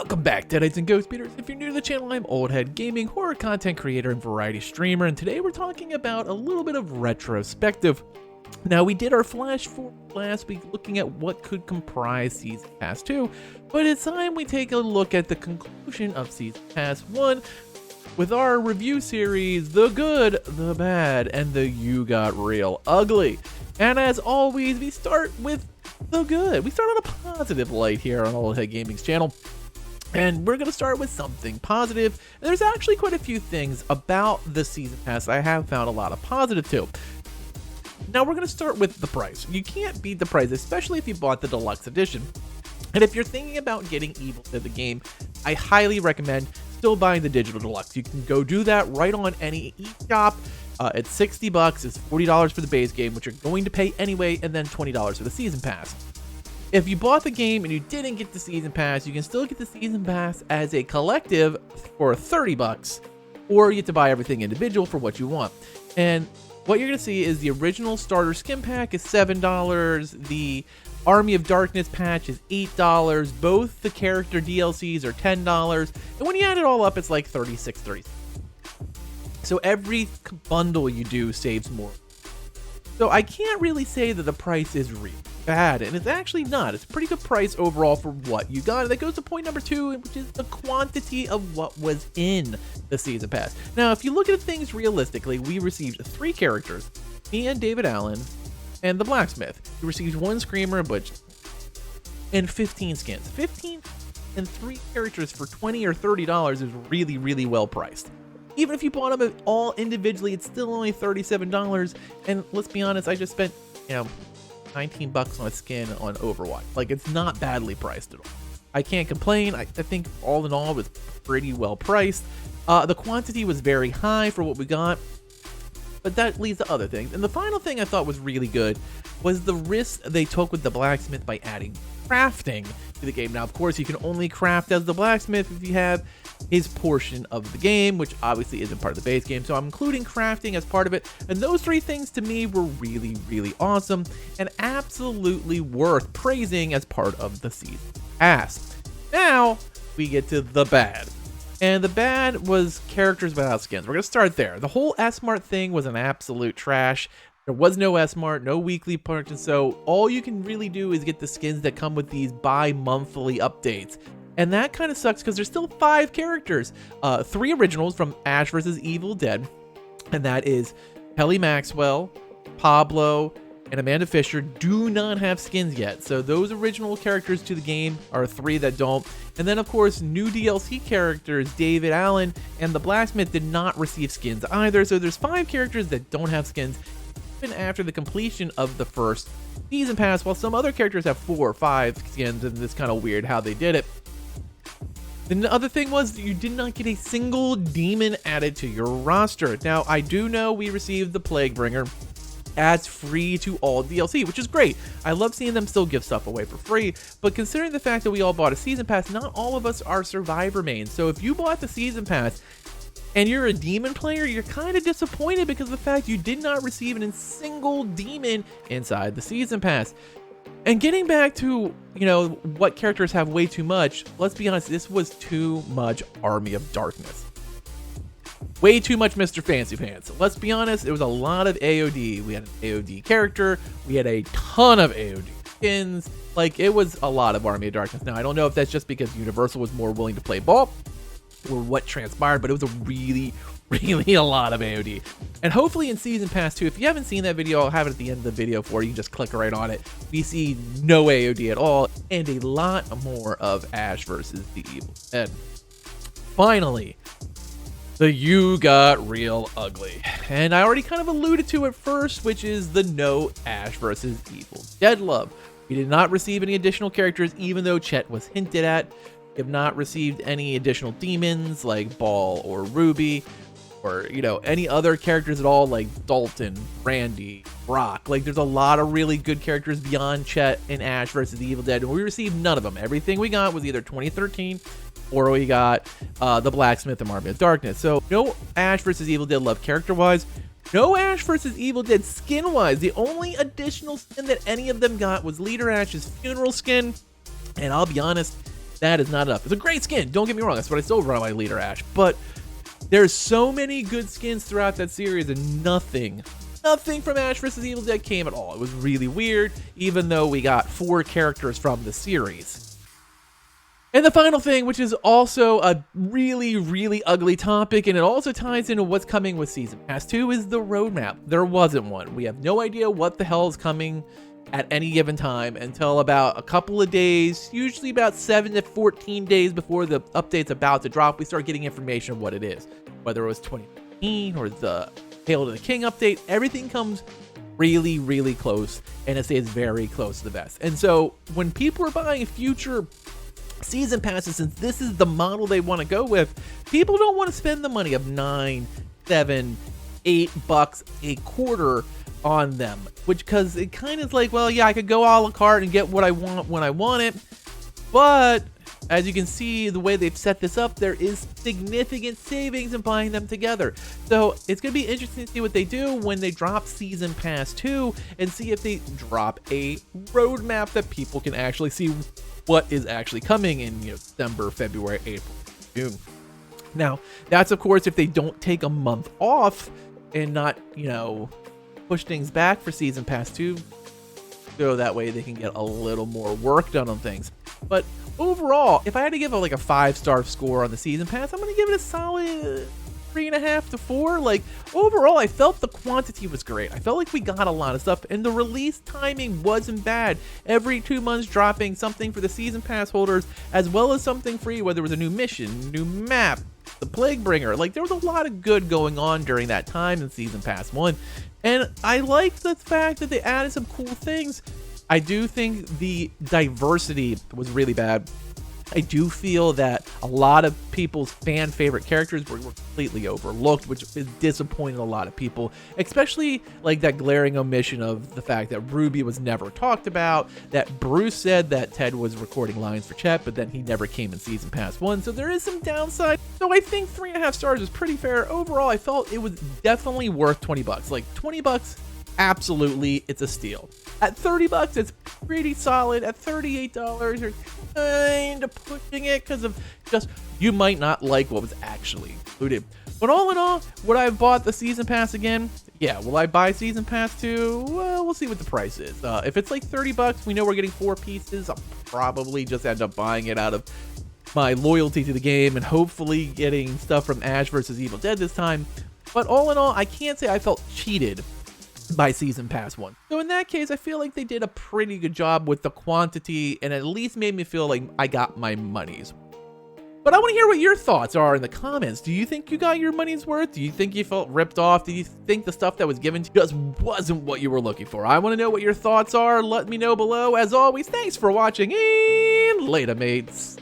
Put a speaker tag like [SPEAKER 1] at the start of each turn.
[SPEAKER 1] Welcome back, Deadites and Ghost Beaters. If you're new to the channel, I'm Oldhead Gaming, horror content creator and variety streamer, and today we're talking about a little bit of retrospective. Now, we did our flash forward last week looking at what could comprise Season Pass 2, but it's time we take a look at the conclusion of Season Pass 1 with our review series, The Good, The Bad, and The You Got Real Ugly. And as always, we start with the good. We start on a positive light here on Oldhead Gaming's channel. And we're going to start with something positive. There's actually quite a few things about the Season Pass I have found a lot of positive to. Now we're going to start with the price. You can't beat the price, especially if you bought the deluxe edition. And if you're thinking about getting Evil Dead the game, I highly recommend still buying the digital deluxe. You can go do that right on any eShop. It's $60, it's $40 for the base game, which you're going to pay anyway, and then $20 for the Season Pass. If you bought the game and you didn't get the Season Pass, you can still get the Season Pass as a collective for $30, or you get to buy everything individual for what you want. And what you're going to see is the original starter skin pack is $7, the Army of Darkness patch is $8, both the character DLCs are $10, and when you add it all up, it's like $36. So every bundle you do saves more. So I can't really say that the price is really bad, and it's actually not. It's a pretty good price overall for what you got. And that goes to point number 2, which is the quantity of what was in the Season Pass. Now, if you look at things realistically, we received 3 characters, me and David Allen, and the Blacksmith. We received 1 Screamer, and 15 skins. 15 and 3 characters for $20 or $30 is really, really well priced. Even if you bought them all individually, it's still only $37. And let's be honest, I just spent, $19 on a skin on Overwatch. Like, it's not badly priced at all. I can't complain. I think all in all it was pretty well priced. The quantity was very high for what we got, but that leads to other things. And the final thing I thought was really good was the risk they took with the Blacksmith by adding crafting to the game. Now, of course, you can only craft as the Blacksmith if you have his portion of the game, which obviously isn't part of the base game. So I'm including crafting as part of it. And those 3 things to me were really, really awesome and absolutely worth praising as part of the Season Pass. Now we get to the bad. And the bad was characters without skins. We're going to start there. The whole S-Mart thing was an absolute trash. There was no S-Mart, no weekly purchase, so all you can really do is get the skins that come with these bi-monthly updates. And that kind of sucks because there's still 5 characters. 3 originals from Ash vs. Evil Dead, and that is Kelly Maxwell, Pablo, and Amanda Fisher do not have skins yet. So those original characters to the game are 3 that don't. And then, of course, new DLC characters, David Allen and the Blacksmith, did not receive skins either. So there's 5 characters that don't have skins even after the completion of the first Season Pass, while some other characters have 4 or 5 skins, and it's kind of weird how they did it. And the other thing was that you did not get a single demon added to your roster. Now, I do know we received the Plaguebringer adds free to all DLC, which is great. I love seeing them still give stuff away for free, but considering the fact that we all bought a Season Pass, not all of us are Survivor mains. So if you bought the Season Pass and you're a demon player, you're kind of disappointed because of the fact you did not receive a single demon inside the Season Pass. And getting back to, what characters have way too much, let's be honest, this was too much Army of Darkness. Way too much Mr. Fancy Pants. Let's be honest, it was a lot of AOD. We had an AOD character, we had a ton of AOD skins, like it was a lot of Army of Darkness. Now, I don't know if that's just because Universal was more willing to play ball or what transpired, but it was a really a lot of AOD. And hopefully in Season Pass 2, if you haven't seen that video, I'll have it at the end of the video for you. You can just click right on it. We see no AOD at all and a lot more of Ash versus the Evil Dead. Finally, the You Got Real Ugly. And I already kind of alluded to it first, which is the no Ash versus Evil Dead love. We did not receive any additional characters, even though Chet was hinted at. We have not received any additional demons like Ball or Ruby, or any other characters at all like Dalton, Randy, Brock. Like, there's a lot of really good characters beyond Chet and Ash versus the Evil Dead, and we received none of them. Everything we got was either 2013 or we got the Blacksmith and Army of Darkness. So no Ash versus Evil Dead love character wise, no Ash versus Evil Dead skin wise. The only additional skin that any of them got was Leader Ash's funeral skin, and I'll be honest, That is not enough. It's a great skin, don't get me wrong, that's what I still run on my leader, Ash, but there's so many good skins throughout that series, and nothing from Ash vs. Evil Dead came at all. It was really weird, even though we got 4 characters from the series. And the final thing, which is also a really, really ugly topic, and it also ties into what's coming with Season Pass 2, is the roadmap. There wasn't one. We have no idea what the hell is coming at any given time until about a couple of days, usually about 7 to 14 days before the update's about to drop. We start getting information of what it is, whether it was 2015 or the Hail to the King update. Everything comes really, really close, and it stays very close to the vest. And so when people are buying future season passes, since this is the model they want to go with, people don't want to spend the money of $9, $7, $8 a quarter on them, which, because it kind of is like, well, yeah, I could go a la carte and get what I want when I want it, but as you can see, the way they've set this up, there is significant savings in buying them together. So it's going to be interesting to see what they do when they drop Season Pass 2 and see if they drop a roadmap that people can actually see what is actually coming in, December, February, April, June. Now, that's of course if they don't take a month off and not, push things back for Season Pass 2, so that way they can get a little more work done on things. But overall, if I had to give like a 5-star score on the Season Pass, I'm going to give it a solid 3.5 to 4. Like, overall, I felt the quantity was great. I felt like we got a lot of stuff, and the release timing wasn't bad. Every 2 months dropping something for the Season Pass holders, as well as something free, whether it was a new mission, new map, the Plague Bringer. Like, there was a lot of good going on during that time in Season Pass 1. And I liked the fact that they added some cool things. I do think the diversity was really bad. I do feel that a lot of people's fan favorite characters were completely overlooked, which is disappointing a lot of people, especially like that glaring omission of the fact that Ruby was never talked about, that Bruce said that Ted was recording lines for Chet, but then he never came in Season Pass 1, so there is some downside. So I think 3.5 stars is pretty fair. Overall, I felt it was definitely worth $20. Like, $20, absolutely, it's a steal. At $30, it's pretty solid. At $38, you're kind of pushing it because of just, you might not like what was actually included. But all in all, would I have bought the Season Pass again? Yeah. Will I buy Season Pass 2? Well, we'll see what the price is. If it's like $30, we know we're getting 4 pieces. I'll probably just end up buying it out of my loyalty to the game and hopefully getting stuff from Ash vs. Evil Dead this time. But all in all, I can't say I felt cheated by Season Pass 1. So in that case, I feel like they did a pretty good job with the quantity and at least made me feel like I got my money's. But I want to hear what your thoughts are in the comments. Do you think you got your money's worth? Do you think you felt ripped off? Do you think the stuff that was given to you just wasn't what you were looking for? I want to know what your thoughts are. Let me know below. As always, thanks for watching and later, mates.